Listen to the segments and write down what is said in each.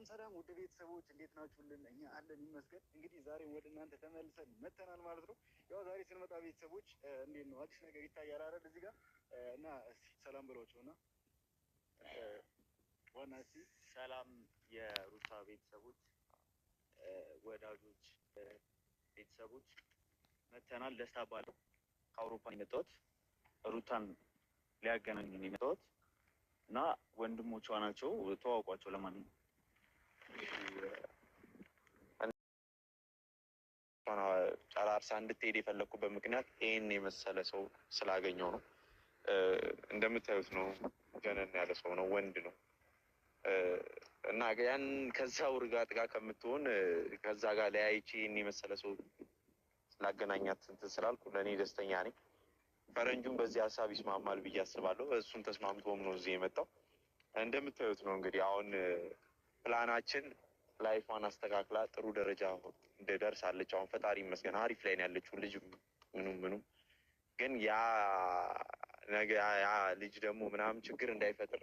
ሰላም ውድ ቤተሰቦች እንዴት ናችሁልን? እኛ አለን ይመስገን። እንግዲህ ዛሬም ወደ እናንተ ተመልሰን መተናል ማለት ነው። ያው ዛሬ ስንመጣ ቤተሰቦች እንዴት ነው አዲስ ነገር ይታያል አይደል? እዚህ ጋር እና እስቲ ሰላም ብሏቸውና ዋና እስቲ ሰላም የሩታ ቤተሰቦች ወዳጆች ቤተሰቦች መተናል። ደስታ ባለው ከአውሮፓ የመጣሁት ሩታን ሊያገናኙ ነው የመጣሁት እና ወንድሞቿ ናቸው። ተዋውቋቸው ለማንኛውም ጨራርሳ እንድትሄድ የፈለኩበት ምክንያት ይህን የመሰለ ሰው ስላገኘው ነው። እንደምታዩት ነው፣ ገነን ያለ ሰው ነው፣ ወንድ ነው እና ያን ከዛ ውርጋጥ ጋር ከምትሆን ከዛ ጋር ለያይቼ ይህን የመሰለ ሰው ስላገናኛት እንትን ስላልኩ ለእኔ ደስተኛ ነኝ። ፈረንጁም በዚህ ሀሳብ ይስማማል ብዬ አስባለሁ። እሱን ተስማምቶም ነው እዚህ የመጣው። እንደምታዩት ነው እንግዲህ አሁን ፕላናችን ላይፏን አስተካክላ ጥሩ ደረጃ እንደደርሳለች። አሁን ፈጣሪ ይመስገን አሪፍ ላይ ነው ያለችው። ልጅ ምኑም ግን ያ ነገ ያ ልጅ ደግሞ ምናምን ችግር እንዳይፈጥር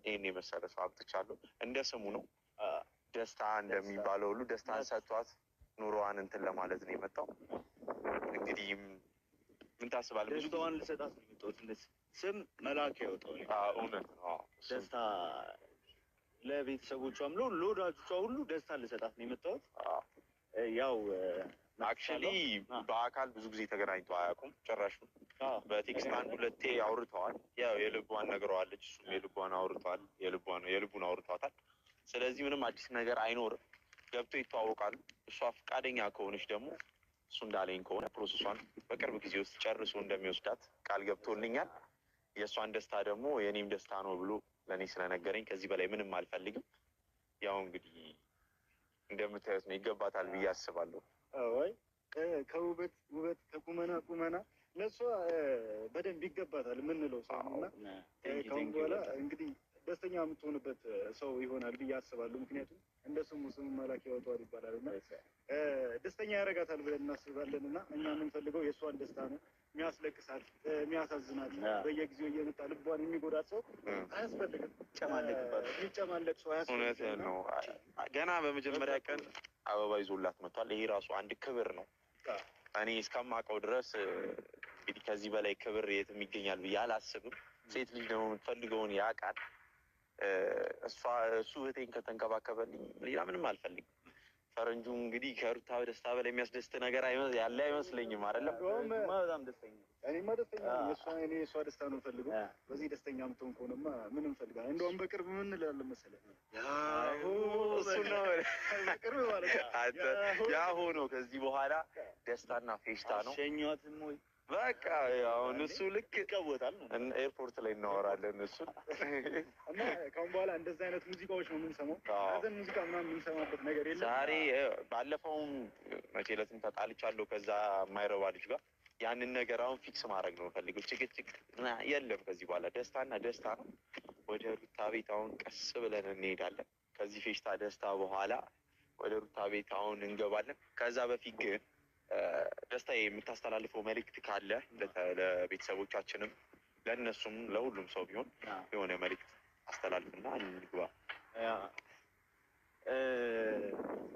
ይህን የመሰለ ሰው አብጥቻለሁ። እንደ ስሙ ነው ደስታ እንደሚባለው ሁሉ ደስታን ሰጥቷት ኑሮዋን እንትን ለማለት ነው የመጣው። እንግዲህ ምን ታስባለህ? ደስታዋን ልሰጣት ነው የመጣሁት። ስም መልአክ ያወጣው እውነት ነው። ደስታ ለቤተሰቦቿም ለወዳጆቿ ሁሉ ደስታ ልሰጣት ነው የመጣሁት። ያው አክቹዋሊ በአካል ብዙ ጊዜ ተገናኝተው አያውቁም። ጭራሽ በቴክስት አንድ ሁለቴ አውርተዋል። ያው የልቧን ነግረዋለች፣ እሱም የልቧን አውርተዋል፣ የልቡን አውርተዋታል። ስለዚህ ምንም አዲስ ነገር አይኖርም። ገብተው ይተዋወቃሉ። እሷ ፈቃደኛ ከሆነች ደግሞ እሱ እንዳለኝ ከሆነ ፕሮሰሷን በቅርብ ጊዜ ውስጥ ጨርሶ እንደሚወስዳት ቃል ገብቶልኛል። የእሷን ደስታ ደግሞ የእኔም ደስታ ነው ብሎ ለእኔ ስለነገረኝ ከዚህ በላይ ምንም አልፈልግም። ያው እንግዲህ እንደምታዩት ነው፣ ይገባታል ብዬ አስባለሁ። ወይ ከውበት ውበት ከቁመና ለእሷ በደንብ ይገባታል የምንለው ሰው እና ከአሁን በኋላ እንግዲህ ደስተኛ የምትሆንበት ሰው ይሆናል ብዬ አስባለሁ። ምክንያቱም እንደ ስሙ መላክ ያወጣዋል ይባላል እና ደስተኛ ያደርጋታል ብለን እናስባለን እና እኛ የምንፈልገው የእሷን ደስታ ነው። የሚያስለቅሳት የሚያሳዝናት በየጊዜው እየመጣ ልቧን የሚጎዳት ሰው አያስፈልግም። የሚጨማለቅ ሰው አያስፈልግም። እውነት ነው። ገና በመጀመሪያ ቀን አበባ ይዞላት መጥቷል። ይሄ ራሱ አንድ ክብር ነው። እኔ እስከማውቀው ድረስ እንግዲህ ከዚህ በላይ ክብር የትም ይገኛል ብዬ አላስብም። ሴት ልጅ ደግሞ የምትፈልገውን ያውቃል። እሱ እህቴን ከተንከባከበልኝ ሌላ ምንም አልፈልግም። ፈረንጁ እንግዲህ ከሩታ ደስታ በላይ የሚያስደስት ነገር ያለ አይመስለኝም። አይደለም በጣም ደስተኛ እኔማ ደስተኛ ነኝ። የእሷ ደስታ ነው ፈልገው። በዚህ ደስተኛ የምትሆን ከሆነማ ምንም ፈልጋለሁ። እንደውም በቅርብ ምን እንላለን መሰለህ? እሱ ነው በቅርብ ማለት ያ ሆኖ ከዚህ በኋላ ደስታና ፌሽታ ነው። ሸኛትም ወይ በቃ አሁን እሱ ልክ ይቀወጣል። ኤርፖርት ላይ እናወራለን እሱ እና ከአሁን በኋላ እንደዚህ አይነት ሙዚቃዎች ነው የምንሰማው። ሀዘን ሙዚቃ ምናምን የምንሰማበት ነገር የለም። ዛሬ ባለፈውም መቼ ዕለትም ተጣልቻለሁ ከዛ የማይረባ ልጅ ጋር። ያንን ነገር አሁን ፊክስ ማድረግ ነው ፈልገው። ጭቅጭቅ የለም ከዚህ በኋላ ደስታና ደስታ ነው። ወደ ሩታ ቤት አሁን ቀስ ብለን እንሄዳለን። ከዚህ ፌሽታ ደስታ በኋላ ወደ ሩታ ቤት አሁን እንገባለን። ከዛ በፊት ግን ደስታ የምታስተላልፈው መልእክት ካለ ለቤተሰቦቻችንም ለእነሱም ለሁሉም ሰው ቢሆን የሆነ መልእክት አስተላልፍና እንግባ።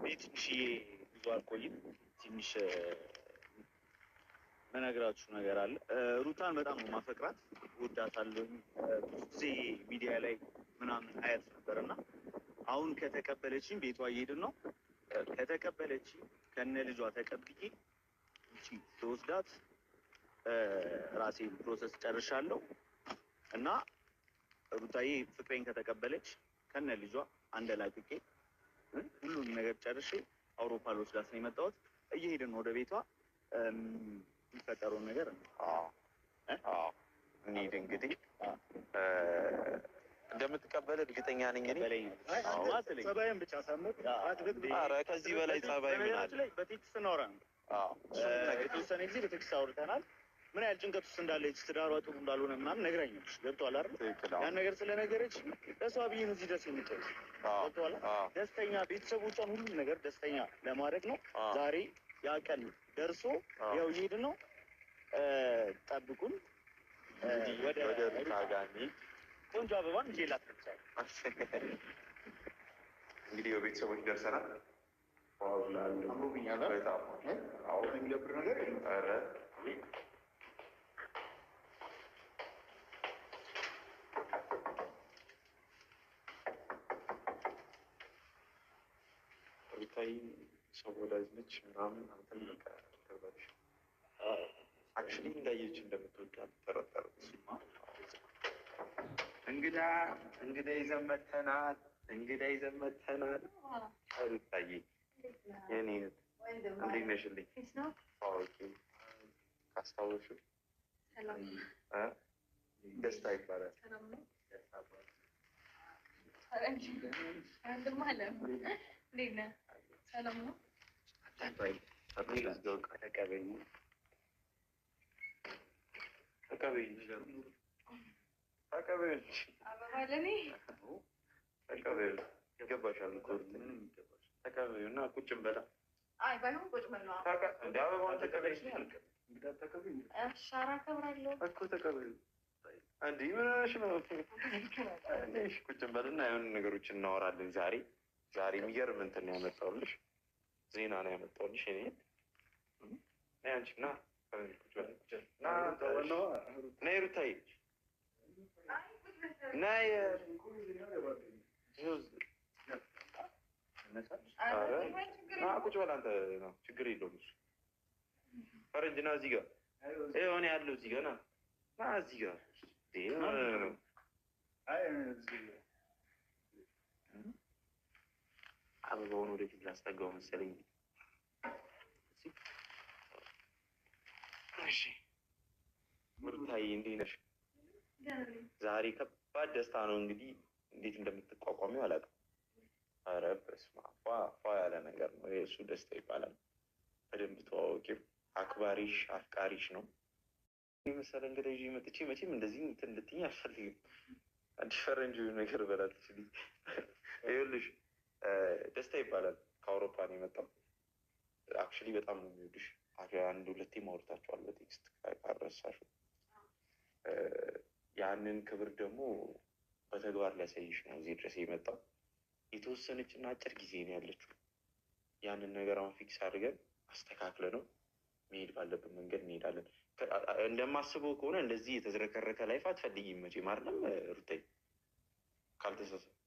ቤትሽዬ ብዙ አልቆይም። ትንሽ መነግራችሁ ነገር አለ። ሩታን በጣም ነው ማፈቅራት፣ እወዳታለሁ። ብዙ ጊዜ ሚዲያ ላይ ምናምን አያት ነበር እና አሁን ከተቀበለችኝ ቤቷ እየሄድን ነው። ከተቀበለችኝ ከነ ልጇ ተቀብዬ ይቺ ተወስዳት ራሴ ፕሮሰስ ጨርሻለሁ እና ሩታዬ ፍቅሬን ከተቀበለች ከነ ልጇ አንደላቅቄ ሁሉን ነገር ጨርሼ አውሮፓ ልወስዳት ነው የመጣሁት። እየሄድን ወደ ቤቷ የሚፈጠረውን ነገር እንሂድ። እንግዲህ እንደምትቀበል እርግጠኛ ነኝ። ጸባይን ብቻ ሳምር። ኧረ ከዚህ በላይ ጸባይ ምን አለ? በቴክስት እናወራ ነው። የተወሰነ ጊዜ በቴክስት አውርተናል። ምን ያህል ጭንቀት ውስጥ እንዳለች፣ ትዳሯ ጥሩ እንዳልሆነ ምናምን ነግራኛለች። ገብቶሃል አይደል? ያን ነገር ስለነገረች ለእሷ ብዬ ነው እዚህ ድረስ የምትጨርስ። ገብቶሃል? ደስተኛ ቤተሰቦቿን ሁሉም ነገር ደስተኛ ለማድረግ ነው። ዛሬ ያ ቀን ደርሶ ያው እየሄድን ነው። ጠብቁን። ወደ ታጋሚ ቆንጆ አበባን እንጂ ላትረሳው። እንግዲህ በቤተሰቦች ደርሰናል። የሚደብር ነገር ሩታዬ ሰው ወዳጅ ነች ምናምን አንተን በቃ ተባልሽ አክቹዋሊ እንዳየች እንደምትወድ አልጠረጠርም። እንግዳ ይዘን መተናል። ሩታዬ የኔ እንዴት ነሽልኝ? ታዋቂ ካስታወሽው ደስታ ይባላል። ሰላም ነው። ይገባሻል እኮ ተቀበይው እና ቁጭ እንበላ። አይ ባይሆን ቁጭ በል ነው። እንደ አበባውን ተቀበይሽ ነው ያልከው። ሻራ ከብራለሁ እኮ ተቀበይው። አንዴ ምን ሆነሽ ነው? ቁጭ እንበልና የሆኑ ነገሮችን እናወራለን። ዛሬ የሚገርም እንትን ነው ያመጣሁልሽ፣ ዜና ነው ያመጣሁልሽ። እኔ ነይ አንቺ ና ነይ ሩታዬ ነይ ቁጭ በል አንተ። ነው ችግር የለውም እሱ ፈረንጅ ና እዚህ ጋር የሆነ ያለው እዚህ ጋር ና እዚህ ጋር አበባውን ወደፊት ላስጠጋው መሰለኝ። እሺ ሩታዬ እንዴት ነሽ? ዛሬ ከባድ ደስታ ነው። እንግዲህ እንዴት እንደምትቋቋሚው አላውቅም። ኧረ በስመ አብ ፏ ያለ ነገር ነው እሱ። ደስታ ይባላል። በደንብ ተዋወቂው። አክባሪሽ አፍቃሪሽ ነው። ይህ መሰለ እንግዳ ይዤ መጥቼ መቼም እንደዚህ እንትን እንድትይኝ አልፈልግም። አዲስ ፈረንጅ ነገር በላት ችል። ይኸውልሽ ደስታ ይባላል። ከአውሮፓ ነው የመጣው። አክቹዋሊ በጣም ነው የሚወድሽ። አንድ ሁለቴ ማውርታችኋል በቴክስት ካረሳሽው። ያንን ክብር ደግሞ በተግባር ሊያሳይሽ ነው እዚህ ድረስ የመጣው። የተወሰነች እና አጭር ጊዜ ነው ያለችው። ያንን ነገር አሁን ፊክስ አድርገን አስተካክለ ነው መሄድ ባለብን መንገድ እንሄዳለን። እንደማስበው ከሆነ እንደዚህ የተዝረከረከ ላይፍ አትፈልጊም መቼም አይደለም ሩታዬ? ካልተሳሳትኩ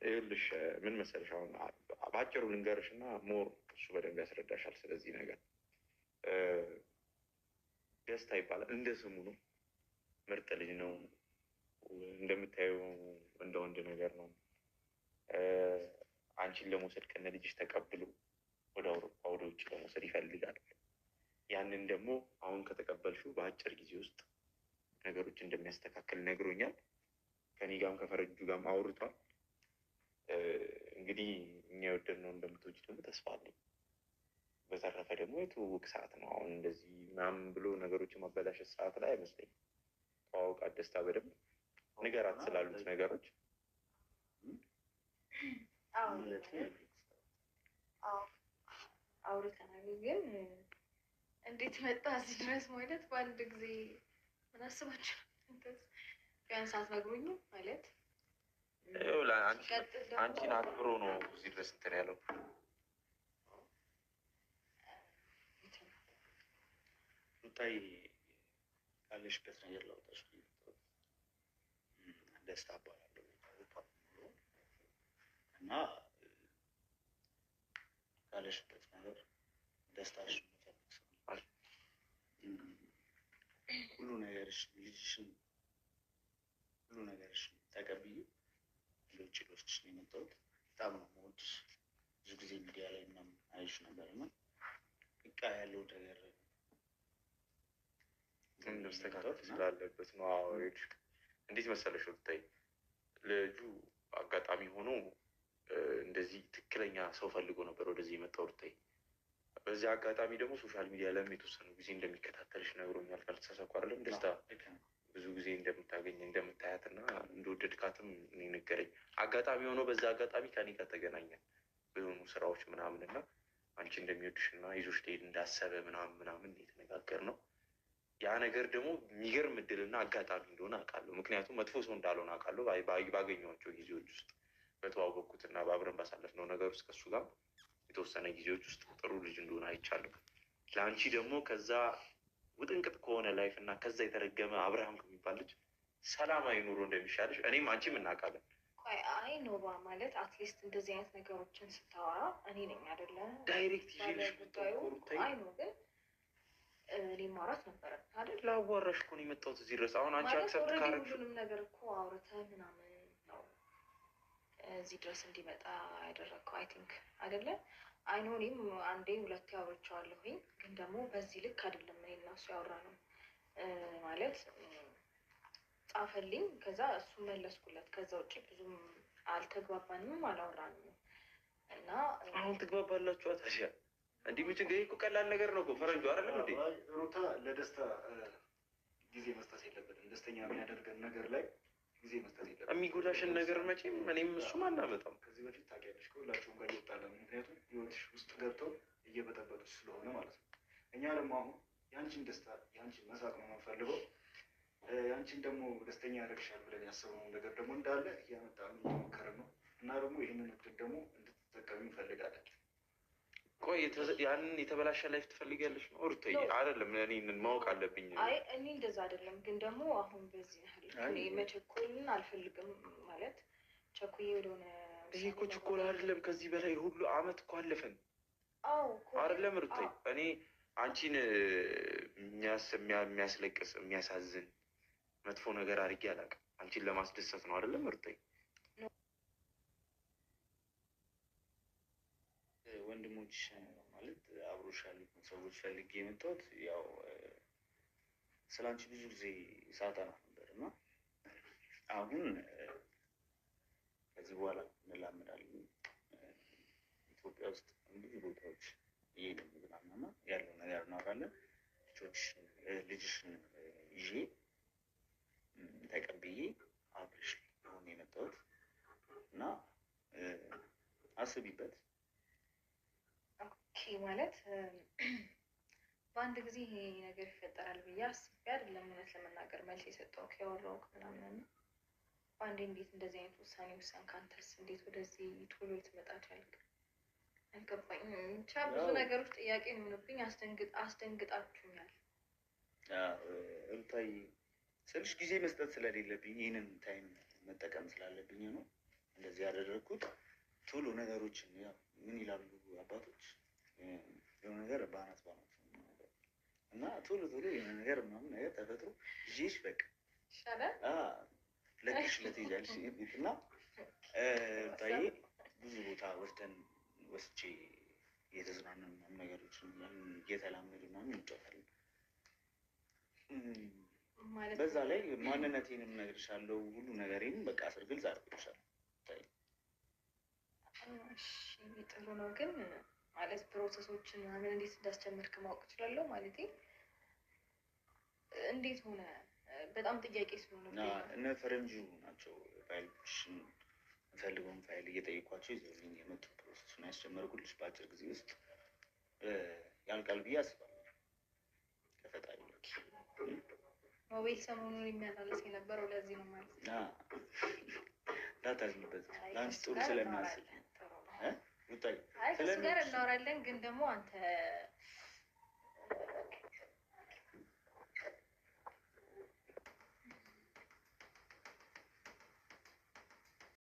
ይኸውልሽ ምን መሰለሽ፣ አሁን በአጭሩ ልንገርሽ እና ሞር እሱ በደንብ ያስረዳሻል ስለዚህ ነገር። ደስታ ይባላል። እንደ ስሙ ነው። ምርጥ ልጅ ነው። እንደምታየው እንደ ወንድ ነገር ነው። አንቺን ለመውሰድ ከነ ልጅሽ ተቀብሎ ወደ አውሮፓ ወደ ውጭ ለመውሰድ ይፈልጋል። ያንን ደግሞ አሁን ከተቀበልሽው በአጭር ጊዜ ውስጥ ነገሮች እንደሚያስተካክል ነግሮኛል። ከኔ ጋርም ከፈረንጁ ጋርም አውርቷል። እንግዲህ እኛ የወደድነው እንደምትወጪ ደግሞ ተስፋ አለኝ። በተረፈ ደግሞ የትውውቅ ሰዓት ነው። አሁን እንደዚህ ምናምን ብሎ ነገሮችን ማበላሸት ሰዓት ላይ አይመስለኝም። ተዋውቃት ደስታ በደንብ ንገራት ስላሉት ነገሮች። አውርተናል። ግን እንዴት መጣ እዚህ ድረስ ማለት በአንድ ጊዜ ምን አስባችሁ ቢያንስ አትነግሩኝም ማለት አንቺን አክብሮ ነው እዚህ ድረስ እንትን ያለው። ሩታዬ ካለሽበት ነገር ላውጣሽ ደስታ እባላለሁ እና ካለሽበት ነገር ደስታሽ ሁሉ ነገርሽ ልጅሽን ሁሉ ነገርሽ ተቀብዬ ወደ ውጭ ልወስድሽ ነው የመጣሁት። በጣም ነው የምወድሽ። ብዙ ጊዜ ሚዲያ ላይ ምናምን አይሽ ነበር እና በቃ ያለው ነገር መስተካከል ስላለበት ነው። እንዴት መሰለሽ ወጥታይ ልጁ አጋጣሚ ሆኖ እንደዚህ ትክክለኛ ሰው ፈልጎ ነበር ወደዚህ የመጣው ወጥታይ። በዚህ አጋጣሚ ደግሞ ሶሻል ሚዲያ ላይ የተወሰኑ ጊዜ እንደሚከታተልሽ ነግሮኛል። ካልተሳሳትኩ አይደለም ደስታ ብዙ ጊዜ እንደምታገኝ እንደምታያት እና እንደወደድካትም ነገረኝ። አጋጣሚ ሆኖ በዛ አጋጣሚ ከኔ ጋር ተገናኘን በሆኑ ስራዎች ምናምን እና አንቺ እንደሚወድሽ እና ይዞሽ ሊሄድ እንዳሰበ ምናምን የተነጋገር ነው። ያ ነገር ደግሞ የሚገርም እድልና አጋጣሚ እንደሆነ አውቃለሁ። ምክንያቱም መጥፎ ሰው እንዳልሆነ አውቃለሁ። ባገኘኋቸው ጊዜዎች ውስጥ በተዋወቅኩትና በአብረን ባሳለፍነው ነገር ውስጥ ከእሱ ጋር የተወሰነ ጊዜዎች ውስጥ ጥሩ ልጅ እንደሆነ አይቻለሁ። ለአንቺ ደግሞ ከዛ ውጥንቅጥ ከሆነ ላይፍ እና ከዛ የተረገመ አብርሃም ከሚባል ልጅ ሰላማዊ ኑሮ እንደሚሻልሽ እኔም አንቺም እናውቃለን። አይ ኖባ ማለት አትሊስት እንደዚህ አይነት ነገሮችን ስታወራ እኔ ነኝ አይደለ ዳይሬክት ጉዳዩ። አይ ነው ግን እኔ ማውራት ነበረ አይደል? ላዋራሽ እኮ ነው የመጣሁት እዚህ ድረስ። አሁን አንቺ አክሰፕት ካረግሽ ሁሉንም ነገር እኮ አውርተህ ምናምን ነው እዚህ ድረስ እንዲመጣ ያደረግከው። አይ ቲንክ አይደለ? አይኖ እኔም አንዴ ሁለቴ አውርቼዋለሁኝ፣ ግን ደግሞ በዚህ ልክ አይደለም እኔ እና እሱ ያወራነው። ማለት ጻፈልኝ፣ ከዛ እሱ መለስኩለት። ከዛ ውጭ ብዙም አልተግባባንም፣ አላወራንም እና አሁን ትግባባላችሁ ታዲያ? እንዲህ ምን ችግር? እኮ ቀላል ነገር ነው እኮ ፈረንጁ አይደለም እንዴ? ሩታ ለደስታ ጊዜ መስጠት የለበትም። ደስተኛ የሚያደርገን ነገር ላይ ጊዜ መስጠት የለበትም። የሚጎዳሽን ነገር መቼም እኔም እሱም አናመጣም። ከዚህ በፊት ታውቂያለሽ ከሁላችሁም ጋር እየወጣለን፣ ምክንያቱም ህይወትሽ ውስጥ ገብተው እየበጠበጡች ስለሆነ ማለት ነው። እኛ ደግሞ አሁን የአንቺን ደስታ የአንቺን መሳቅ ነው የምንፈልገው። የአንቺን ደግሞ ደስተኛ ያደርግሻል ብለን ያሰብነው ነገር ደግሞ እንዳለ እያመጣን እየሞከርን ነው እና ደግሞ ይህንን እድል ደግሞ እንድትጠቀሚ እንፈልጋለን። ቆይ ያንን የተበላሸ ላይፍ ትፈልጊያለሽ ነው ሩታዬ? አይደለም እኔ ማወቅ አለብኝ። አይ እኔ እንደዛ አይደለም፣ ግን ደግሞ አሁን በዚህ ያህል መቸኮልን አልፈልግም። ማለት ቸኩዬ ወደሆነ ይሄ እኮ ችኮላ አይደለም። ከዚህ በላይ ሁሉ አመት እኮ አለፈን። አዎ አይደለም ሩታዬ? እኔ አንቺን የሚያስለቅስ የሚያሳዝን መጥፎ ነገር አድርጌ አላውቅም። አንቺን ለማስደሰት ነው አይደለም ሩታዬ? ወንድሞች ማለት አብሮሽ ያሉትን ሰዎች ፈልጌ የመጣሁት ያው ስለ አንቺ ብዙ ጊዜ ሳጠና ነበር እና አሁን ከዚህ በኋላ እንላመዳለን። ኢትዮጵያ ውስጥ ብዙ ቦታዎች እየሄድን ምናምን እና ያለው ነገር እናወራለን። ልጅሽን ይዤ ተቀብዬ አብረሽ ሆኜ የመጣሁት እና አስቢበት። ማለት በአንድ ጊዜ ይሄ ነገር ይፈጠራል ብዬ አስቤ አይደለም እውነት ለመናገር መልስ የሰጠው ያወራሁት ምናምን። በአንዴ እንዴት እንደዚህ አይነት ውሳኔ ወሰንክ? አንተስ እንዴት ወደዚህ ቶሎ ልትመጣ ቻልክ? አልገባኝም። ብቻ ብዙ ነገሮች ጥያቄ የሚሆንብኝ አስደንግጣችሁኛል። ሩታዬ ስልሽ ጊዜ መስጠት ስለሌለብኝ ይህንን ታይም መጠቀም ስላለብኝ ነው እንደዚህ ያደረግኩት። ቶሎ ነገሮችን ምን ይላሉ አባቶች የሆነ ነገር በአናት እና ቶሎ የሆነ ነገር ምናምን ነገር ተፈጥሮ ይዤሽ በቃ ይሻላል ለቅሽ ለትሄጃለሽ እና ታዬ ብዙ ቦታ ወስጄ እየተዝናናን ምናምን ነገሮችን እየተላመዱ ምናምን እንጫወታለን። በዛ ላይ ማንነቴንም እነግርሻለሁ፣ ሁሉ ነገሬንም በቃ ስር ግልጽ አድርግልሻለሁ። ጥሩ ነው ግን ማለት ፕሮሰሶችን ምናምን እንዴት እንዳስጀመርክ ማወቅ እችላለሁ? ማለቴ እንዴት ሆነ? በጣም ጥያቄ ስለሆነ እነ ፈረንጁ ናቸው ፋይሎችን ፈልገውን ፋይል እየጠየኳቸው ይዘውልኝ የመጡ ፕሮሰሱን ያስጀመርኩልሽ በአጭር ጊዜ ውስጥ ያልቃል ብዬ አስባለሁ። ከፈጣሪ ሞባይል ሰሞኑን የሚያላለስ የነበረው ለዚህ ነው ማለት ነው። እንዳታዝኝበት ለአንቺ ጥሩ ስለሚያስብ አይ ከእሱ ጋር እናወራለን፣ ግን ደግሞ አንተ